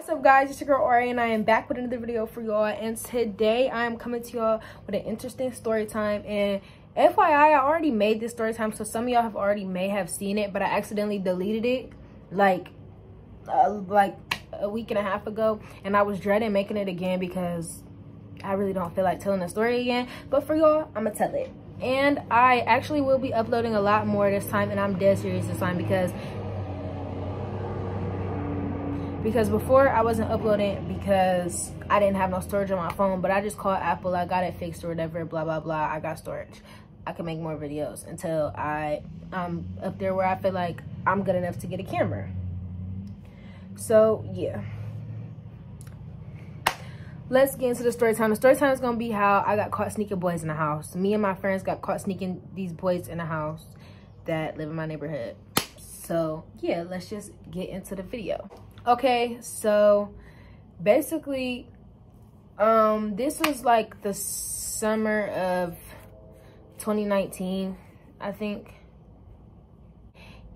What's up, guys? It's your girl Ori, and I am back with another video for y'all. And today I am coming to y'all with an interesting story time. And FYI, I already made this story time, so some of y'all have already may have seen it, but I accidentally deleted it like a week and a half ago, and I was dreading making it again because I really don't feel like telling the story again. But for y'all, I'm gonna tell it. And I actually will be uploading a lot more this time, and I'm dead serious this time because before I wasn't uploading because I didn't have no storage on my phone, but I just called Apple, I got it fixed or whatever, blah blah blah. I got storage. I can make more videos until I'm up there where I feel like I'm good enough to get a camera. So yeah, let's get into the story time. The story time is gonna be how I got caught sneaking boys in the house. Me and my friends got caught sneaking these boys in the house that live in my neighborhood. So yeah, let's just get into the video. Okay, so basically, this was like the summer of 2019, I think.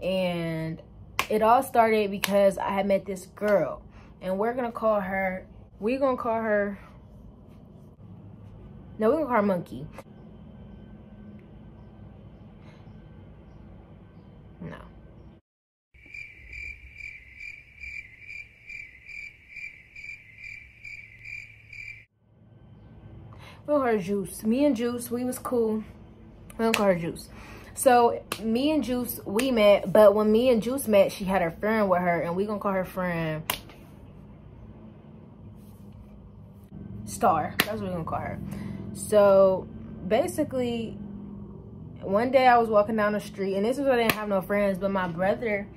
And it all started because I had met this girl, and we're gonna call her Monkey. No. We don't call her Juice. Me and Juice, we was cool. We don't call her Juice. So me and Juice, we met, but when me and Juice met, she had her friend with her, and we gonna call her friend Star. That's what we're gonna call her. So basically, one day I was walking down the street, and this is when I didn't have no friends, but my brother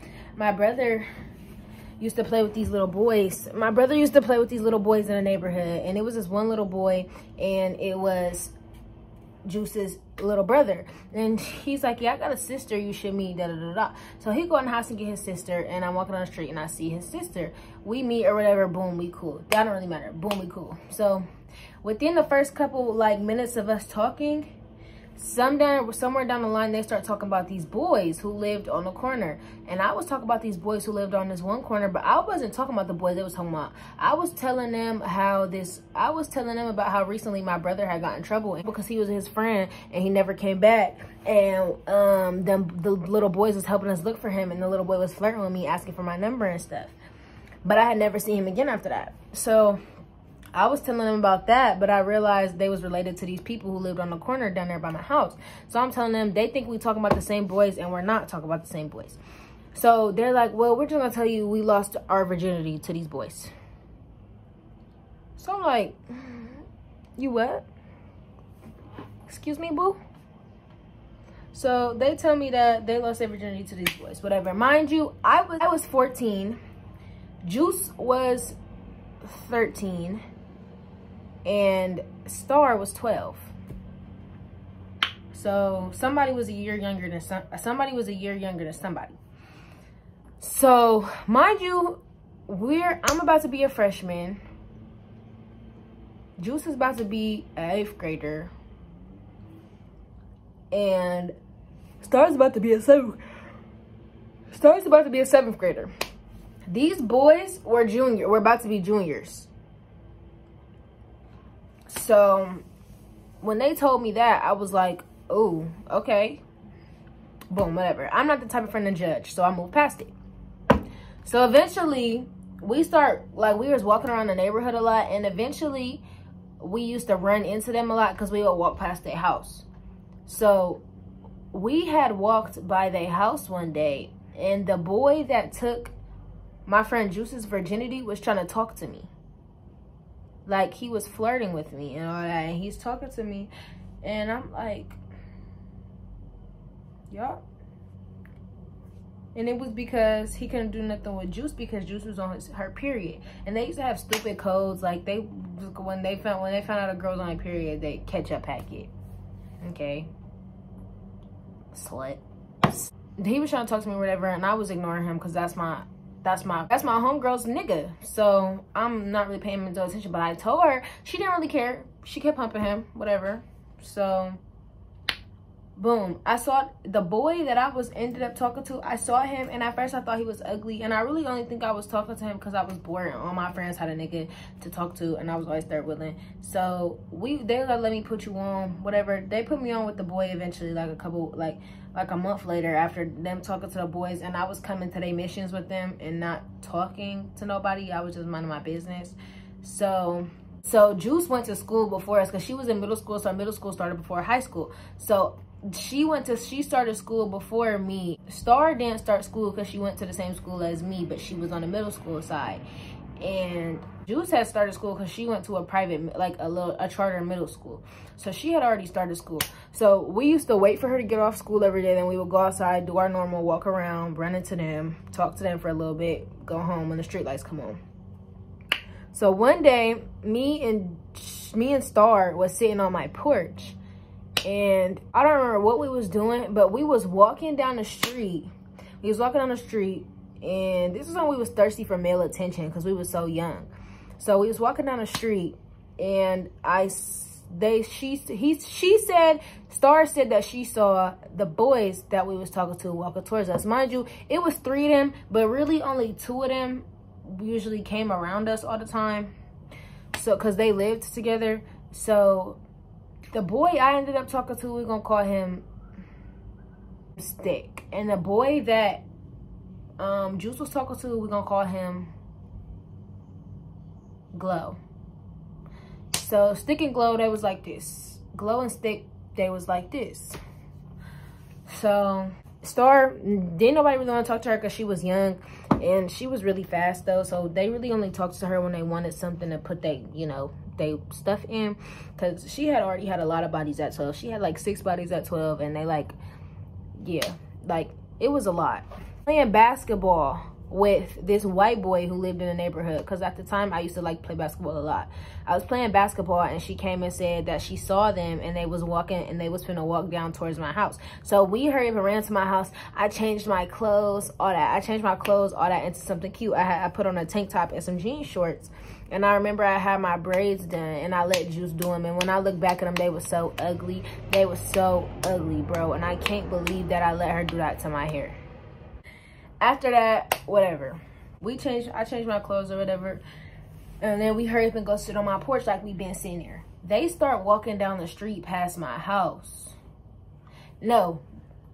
used to play with these little boys. My brother used to play with these little boys in the neighborhood, and it was this one little boy, and it was Juice's little brother. And he's like, yeah, I got a sister you should meet, da da da da. So he go in the house and get his sister, and I'm walking on the street and I see his sister. We meet or whatever, boom, we cool. That don't really matter, boom, we cool. So within the first couple like minutes of us talking, somewhere down the line, they start talking about these boys who lived on the corner. And I was talking about these boys who lived on this one corner, but I wasn't talking about the boys they was talking about. I was telling them about how recently my brother had gotten in trouble because he was his friend and he never came back. And the little boys was helping us look for him, and the little boy was flirting with me, asking for my number and stuff. But I had never seen him again after that. So I was telling them about that, but I realized they was related to these people who lived on the corner down there by my house. So I'm telling them, they think we talking about the same boys, and we're not talking about the same boys. So they're like, well, we're just gonna tell you we lost our virginity to these boys. So I'm like, you what? Excuse me, boo? So they tell me that they lost their virginity to these boys, whatever. Mind you, I was 14, Juice was 13, and Star was 12. So somebody was a year younger than somebody. So mind you, I'm about to be a freshman. Juice is about to be an 8th grader, and Star's about to be a 7th grader. These boys were about to be juniors. So when they told me that, I was like, oh, okay. Boom, whatever. I'm not the type of friend to judge, so I moved past it. So eventually, we was walking around the neighborhood a lot, and eventually we used to run into them a lot because we would walk past their house. So we had walked by their house one day, and the boy that took my friend Juice's virginity was trying to talk to me. Like, he was flirting with me and all that, and he's talking to me, and I'm like, yup. And it was because he couldn't do nothing with Juice because Juice was on her period. And they used to have stupid codes, like when they found out a girl's on her period, they ketchup packet. Okay. Slut. He was trying to talk to me or whatever, and I was ignoring him because that's my homegirl's nigga. So I'm not really paying him no attention. But I told her, she didn't really care. She kept pumping him, whatever. So Boom. I saw the boy that I was ended up talking to. I saw him, and at first I thought he was ugly, and I really only think I was talking to him because I was bored and all my friends had a nigga to talk to, and I was always third wheeling. So they were like, let me put you on, whatever. They put me on with the boy eventually, like a month later after them talking to the boys, and I was coming to their missions with them and not talking to nobody. I was just minding my business. So Juice went to school before us because she was in middle school, so middle school started before high school. So she started school before me. Star didn't start school because she went to the same school as me, but she was on the middle school side. And Juice had started school because she went to a private, like a charter middle school. So she had already started school. So we used to wait for her to get off school every day. Then we would go outside, do our normal walk around, run into them, talk to them for a little bit, go home when the street lights come on. So one day, me and Star was sitting on my porch. And I don't remember what we was doing, but we was walking down the street. We was walking down the street, and this is when we was thirsty for male attention because we was so young. So we was walking down the street, and she said, Star said that she saw the boys that we was talking to walking towards us. Mind you, it was 3 of them, but really only 2 of them usually came around us all the time. So, because they lived together. So the boy I ended up talking to, we're gonna call him Stick. And the boy that Juice was talking to, we're gonna call him Glow. So Stick and Glow, they was like this. Glow and Stick, they was like this. So Star, didn't nobody really want to talk to her because she was young. And she was really fast though. So they really only talked to her when they wanted something to put they stuff in, because she had already had a lot of bodies at 12. She had like 6 bodies at 12, and they like, yeah, like it was a lot. Playing basketball with this white boy who lived in the neighborhood, because at the time I used to like play basketball a lot. I was playing basketball, and she came and said that she saw them and they was walking and they was finna walk down towards my house. So we hurried up and ran to my house. I changed my clothes, all that. I changed my clothes, all that, into something cute. I put on a tank top and some jean shorts. And I remember I had my braids done, and I let Juice do them. And when I look back at them, they were so ugly. They were so ugly, bro. And I can't believe that I let her do that to my hair. After that, whatever. I changed my clothes or whatever. And then we hurry up and go sit on my porch like we've been sitting here. They start walking down the street past my house. No.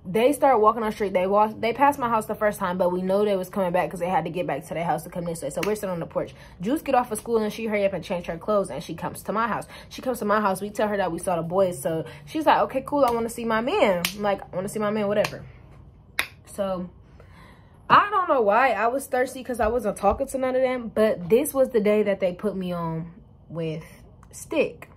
They start walking on the street. They passed my house the first time, but we know they was coming back because they had to get back to their house to come this way. So we're sitting on the porch. Juice get off of school, and she hurry up and change her clothes, and she comes to my house. She comes to my house. We tell her that we saw the boys. So she's like, okay, cool. I want to see my man. I'm like, I want to see my man, whatever. So I don't know why I was thirsty, because I wasn't talking to none of them. But this was the day that they put me on with Stick.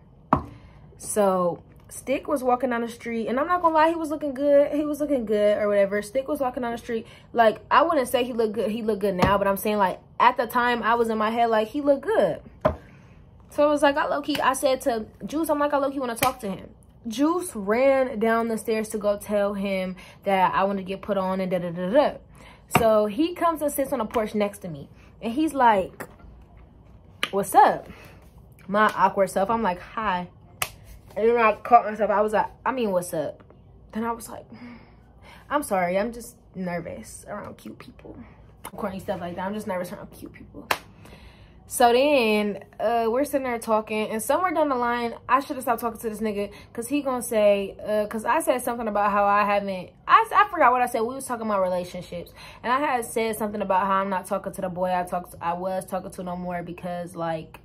So Stick was walking down the street, and I'm not gonna lie, he was looking good. He was looking good or whatever. Stick was walking down the street. Like, I wouldn't say he looked good. He looked good now, but I'm saying, like, at the time, I was in my head like, he looked good. So it was like, I said to Juice, I'm like, I low-key want to talk to him. Juice ran down the stairs to go tell him that I want to get put on and da-da-da-da. So he comes and sits on the porch next to me, and he's like, what's up? My awkward self, I'm like, hi. And then I caught myself. I was like, I mean, what's up? Then I was like, I'm sorry. I'm just nervous around cute people. Corny stuff like that. I'm just nervous around cute people. So then we're sitting there talking. And somewhere down the line, I should have stopped talking to this nigga. Because he going to say, because I said something about how I forgot what I said. We was talking about relationships. And I had said something about how I'm not talking to the boy I was talking to no more. Because, like,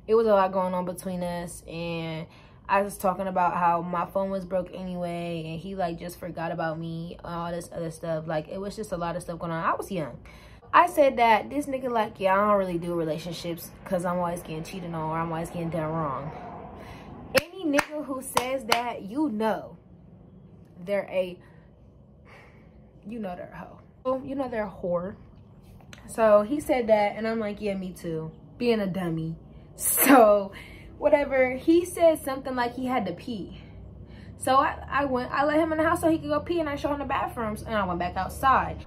it was a lot going on between us, and I was talking about how my phone was broke anyway, and he like just forgot about me, all this other stuff. Like, it was just a lot of stuff going on. I was young. I said that this nigga like, yeah, I don't really do relationships because I'm always getting cheated on, or I'm always getting done wrong. Any nigga who says that, you know they're a hoe. You know they're a whore. So he said that, and I'm like, yeah, me too. Being a dummy. So whatever, he said something like he had to pee. So I let him in the house so he could go pee, and I showed him the bathrooms, and I went back outside.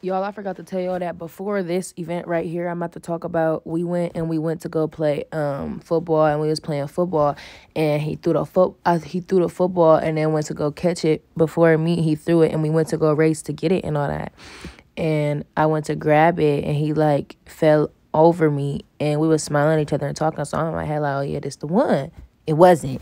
Y'all, I forgot to tell y'all that before this event right here I'm about to talk about, we went to go play football, and we was playing football, and he threw the football and then went to go catch it before me. He threw it, and we went to go race to get it and all that. And I went to grab it, and he like fell over me, and we was smiling at each other and talking. So I'm in my head like, oh yeah, this the one. It wasn't.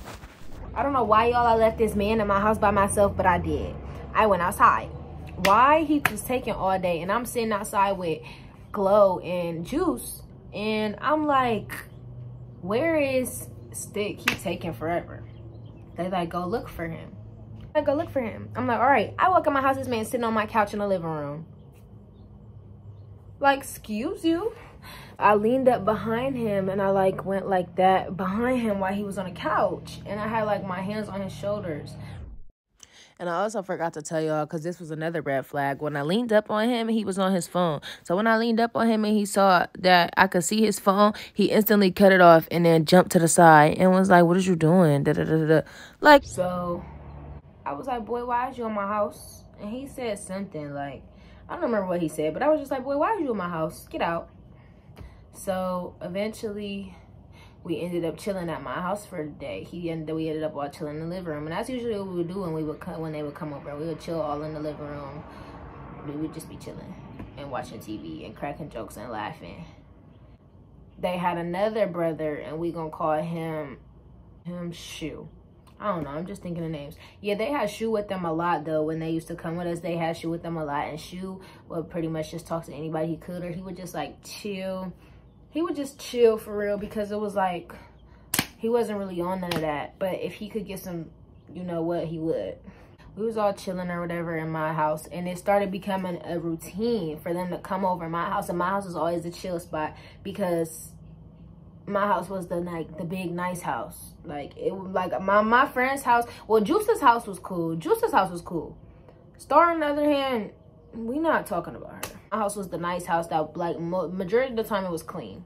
I don't know why y'all I left this man in my house by myself, but I did. I went outside. Why? He was taking all day, and I'm sitting outside with Glow and Juice, and I'm like, where is Stick? He's taking forever. They like, go look for him. I go look for him. I'm like, all right. I walk in my house, this man sitting on my couch in the living room. Like, excuse you? I leaned up behind him, and I like went like that behind him while he was on the couch, and I had like my hands on his shoulders. And I also forgot to tell y'all, because this was another red flag. When I leaned up on him, he was on his phone. So when I leaned up on him and he saw that I could see his phone, he instantly cut it off and then jumped to the side and was like, what is you doing? Da, da, da, da. Like, so I was like, boy, why is you in my house? And he said something like, I don't remember what he said, but I was just like, boy, why is you in my house? Get out. So eventually we ended up chilling at my house for the day. We ended up all chilling in the living room. And that's usually what we would do when they would come over. We would chill all in the living room. We would just be chilling and watching TV and cracking jokes and laughing. They had another brother, and we gonna call him Shu. I don't know, I'm just thinking of names. Yeah, they had Shu with them a lot though. When they used to come with us, they had Shu with them a lot. And Shu would pretty much just talk to anybody he could, or he would just like chill. He would just chill for real, because it was like, he wasn't really on none of that. But if he could get some, you know what, he would. We was all chilling or whatever in my house, and it started becoming a routine for them to come over my house. And my house was always a chill spot, because my house was the big nice house. Like, it was like my friend's house. Well, Juice's house was cool. Star, on the other hand, we not talking about her. My house was the nice house that, like, majority of the time it was clean.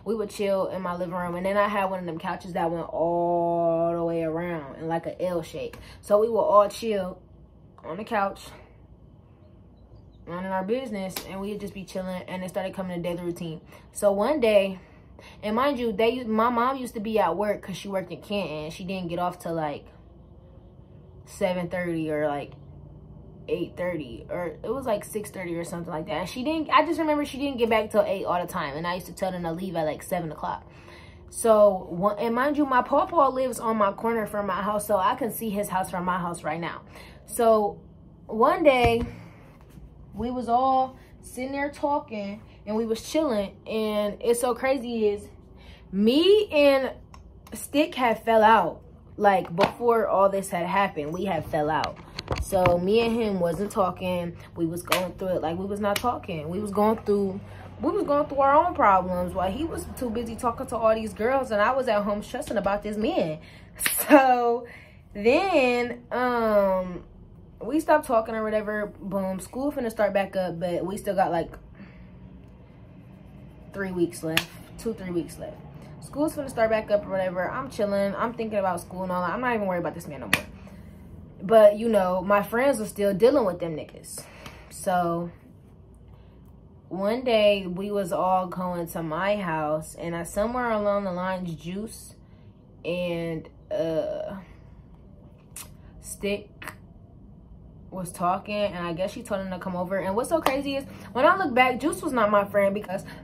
We would chill in my living room, and then I had one of them couches that went all the way around in like an L shape. So we would all chill on the couch, running our business, and we'd just be chilling, and it started coming a daily routine. So one day, and mind you, my mom used to be at work because she worked in Canton. She didn't get off till like 7:30 or like 8:30, or it was like 6:30 or something like that. And I just remember she didn't get back till 8 all the time, and I used to tell them to leave at like 7 o'clock. So, and mind you, my pawpaw lives on my corner from my house, so I can see his house from my house right now. So one day we was all sitting there talking, and we was chilling, and it's so crazy is me and Stick had fell out. Like, before all this had happened, we had fell out. So me and him wasn't talking. We was going through it like we was not talking. We was going through our own problems while he was too busy talking to all these girls, and I was at home stressing about this man. So then we stopped talking or whatever. Boom, school finna start back up, but we still got like 3 weeks left, 2-3 weeks left. School's finna start back up or whatever. I'm chilling. I'm thinking about school and all that. I'm not even worried about this man no more. But, you know, my friends were still dealing with them niggas. So one day we was all going to my house, and somewhere along the lines, Juice and Stick was talking, and I guess she told him to come over. And what's so crazy is, when I look back, Juice was not my friend,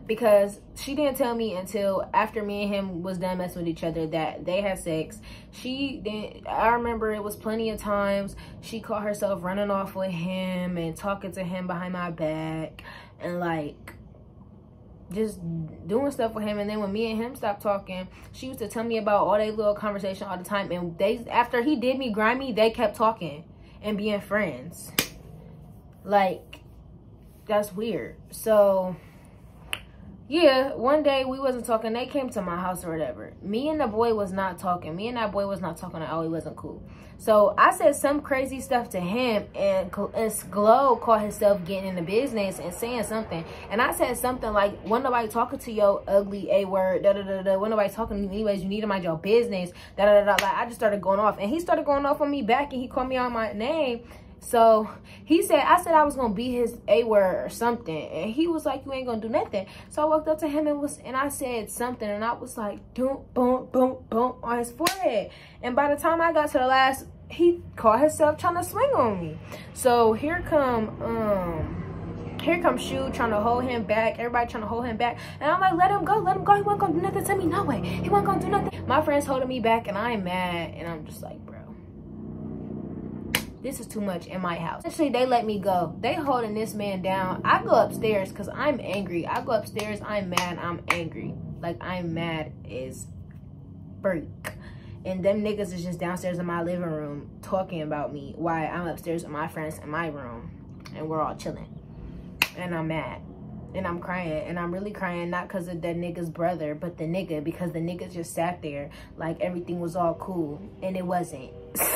because she didn't tell me until after me and him was done messing with each other that they had sex. She didn't. I remember it was plenty of times she caught herself running off with him and talking to him behind my back, and like just doing stuff with him. And then when me and him stopped talking, she used to tell me about all their little conversation all the time. And after he did me grimy, they kept talking and being friends. Like, that's weird. So yeah, one day we wasn't talking. They came to my house or whatever. Me and the boy was not talking. Me and that boy was not talking at all. He wasn't cool. So I said some crazy stuff to him, and Glow caught himself getting in the business and saying something. And I said something like, "When nobody talking to your ugly A word, da da da da. When nobody talking to you anyways, you need to mind your business, da da da da." Like, I just started going off, and he started going off on me back, and he called me out my name. So he said, I said I was gonna be his A-word or something, and he was like, you ain't gonna do nothing. So I walked up to him and I said something, and I was like, boom, boom, boom, boom on his forehead. And by the time I got to the last, he caught himself trying to swing on me. So here come Shu trying to hold him back. Everybody trying to hold him back. And I'm like, let him go, let him go. He wasn't gonna do nothing to me. No way. He wasn't gonna do nothing. My friend's holding me back, and I'm mad. And I'm just like, bro, this is too much in my house. Essentially, they let me go. They holding this man down. I go upstairs because I'm angry. I go upstairs. I'm mad. I'm angry. Like, I'm mad as freak. And them niggas is just downstairs in my living room talking about me while I'm upstairs with my friends in my room. And we're all chilling. And I'm mad. And I'm crying. And I'm really crying not because of that nigga's brother, but the nigga. Because the nigga just sat there like everything was all cool. And it wasn't.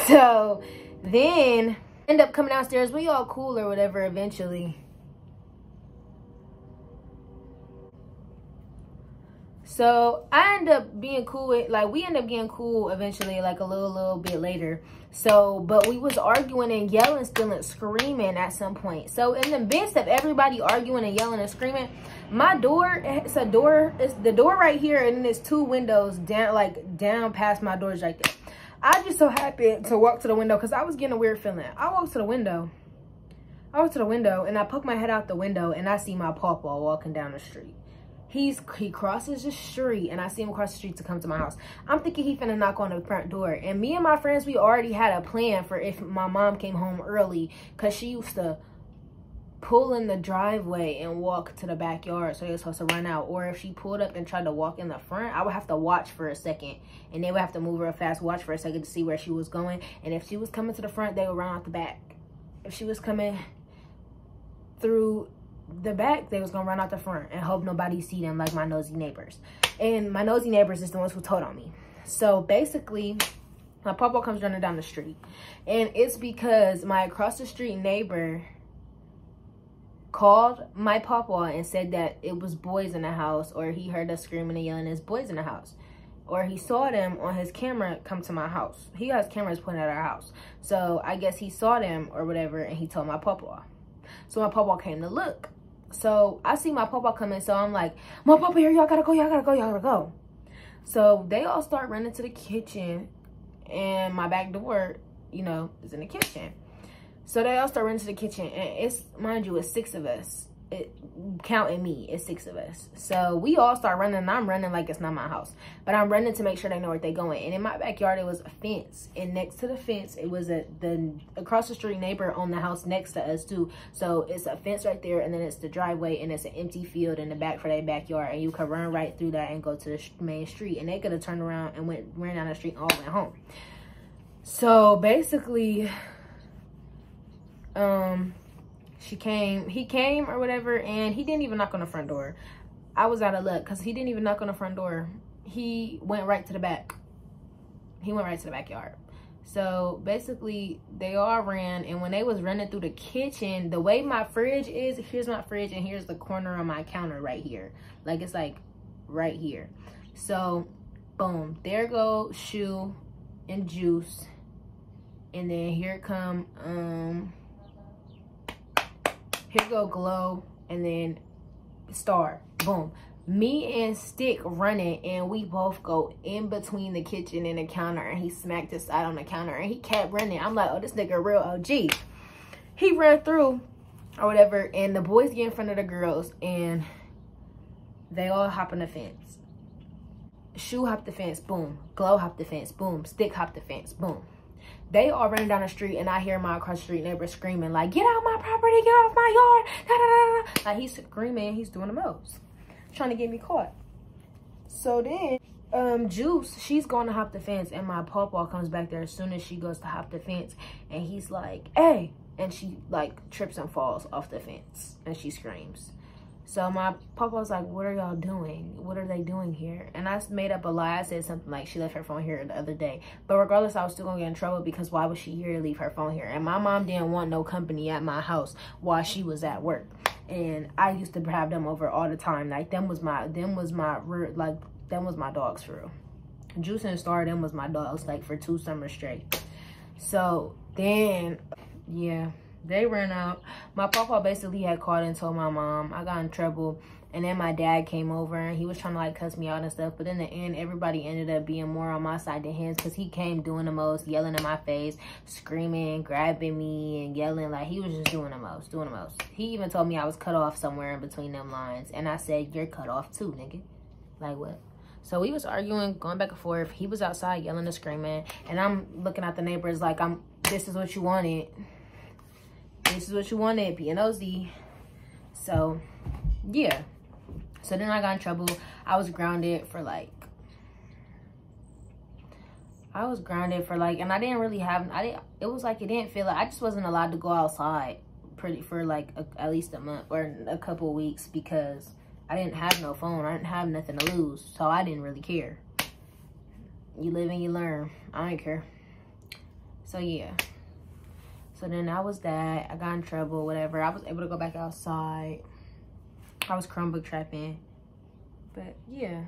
So then end up coming downstairs. We all cool or whatever eventually. So I end up being cool with, like, we end up getting cool eventually, like a little bit later. So, but we was arguing and yelling still and screaming at some point. So in the midst of everybody arguing and yelling and screaming, my door, it's the door right here, and then there's two windows down past my doors right there. I just so happened to walk to the window because I was getting a weird feeling. I walked to the window and I poked my head out the window and I see my pawpaw walking down the street. He crosses the street and I see him cross the street to come to my house. I'm thinking he finna knock on the front door. And me and my friends, we already had a plan for if my mom came home early, because she used to pull in the driveway and walk to the backyard, so he was supposed to run out. Or if she pulled up and tried to walk in the front, I would have to watch for a second, and they would have to move real fast, watch for a second to see where she was going. And if she was coming to the front, they would run out the back. If she was coming through the back, they was gonna run out the front and hope nobody see them, like my nosy neighbors. And my nosy neighbors is the ones who told on me. So basically, my papa comes running down the street, and it's because my across the street neighbor called my papa and said that it was boys in the house, or he heard us screaming and yelling, there's boys in the house, or he saw them on his camera come to my house. He has cameras pointed at our house, so I guess he saw them or whatever, and he told my papa. So my papa came to look. So I see my papa coming, so I'm like, my papa here, y'all gotta go, y'all gotta go, y'all gotta go. So they all start running to the kitchen, and my back door, you know, is in the kitchen. So they all start running to the kitchen, and it's, mind you, it's 6 of us. Counting me, it's 6 of us. So we all start running, and I'm running like it's not my house, but I'm running to make sure they know where they're going. And in my backyard, it was a fence, and next to the fence, it was the across the street neighbor on the house next to us too. So it's a fence right there, and then it's the driveway, and it's an empty field in the back for their backyard, and you could run right through that and go to the main street. And they could have turned around and ran down the street and all went home. So basically, he came or whatever, and he didn't even knock on the front door. I was out of luck because he didn't even knock on the front door. He went right to the back. He went right to the backyard. So basically, they all ran, and when they was running through the kitchen, the way my fridge is, here's my fridge, and here's the corner of my counter right here. Like, it's like right here. So, boom, there go Shoe and Juice. And then here come, here go Glow, and then Star. Boom. Me and Stick running, and we both go in between the kitchen and the counter, and he smacked his side on the counter, and he kept running. I'm like, oh, this nigga real OG. He ran through or whatever, and the boys get in front of the girls, and they all hop on the fence. Shoe hopped the fence, boom. Glow hopped the fence, boom. Stick hopped the fence, boom. They all running down the street, and I hear my across the street neighbor screaming, like, get out my property, get off my yard, da, da, da, da. Like, he's screaming, he's doing the most, trying to get me caught. So then, Juice, she's going to hop the fence, and my pawpaw comes back there as soon as she goes to hop the fence, and he's like, hey, and she, like, trips and falls off the fence, and she screams. So my pawpaw's like, what are y'all doing? What are they doing here? And I made up a lie. I said something like, she left her phone here the other day. But regardless, I was still gonna get in trouble, because why was she here to leave her phone here? And my mom didn't want no company at my house while she was at work. And I used to have them over all the time. Like, them was my dogs for real. Juice and Star, them was my dogs, like, for 2 summers straight. So then yeah, they ran out. My papa basically had called and told my mom. I got in trouble. And then my dad came over and he was trying to like cuss me out and stuff. But in the end, everybody ended up being more on my side than his, because he came doing the most, yelling in my face, screaming, grabbing me and yelling. Like, he was just doing the most, doing the most. He even told me I was cut off somewhere in between them lines. And I said, you're cut off too, nigga. Like, what? So we was arguing, going back and forth. He was outside yelling and screaming. And I'm looking at the neighbors like, this is what you wanted. This is what you wanted, P&OZ. So, yeah. So then I got in trouble. I was grounded for like, and I didn't really have, it was like, it didn't feel like, I just wasn't allowed to go outside for like at least a month or a couple of weeks, because I didn't have no phone. I didn't have nothing to lose. So I didn't really care. You live and you learn. I don't care. So yeah. So then that was that. I got in trouble, whatever. I was able to go back outside. I was Chromebook trapping. But yeah,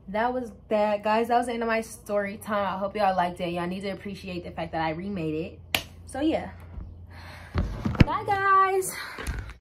that was that, guys. That was the end of my story time. I hope y'all liked it. Y'all need to appreciate the fact that I remade it. So yeah, bye guys.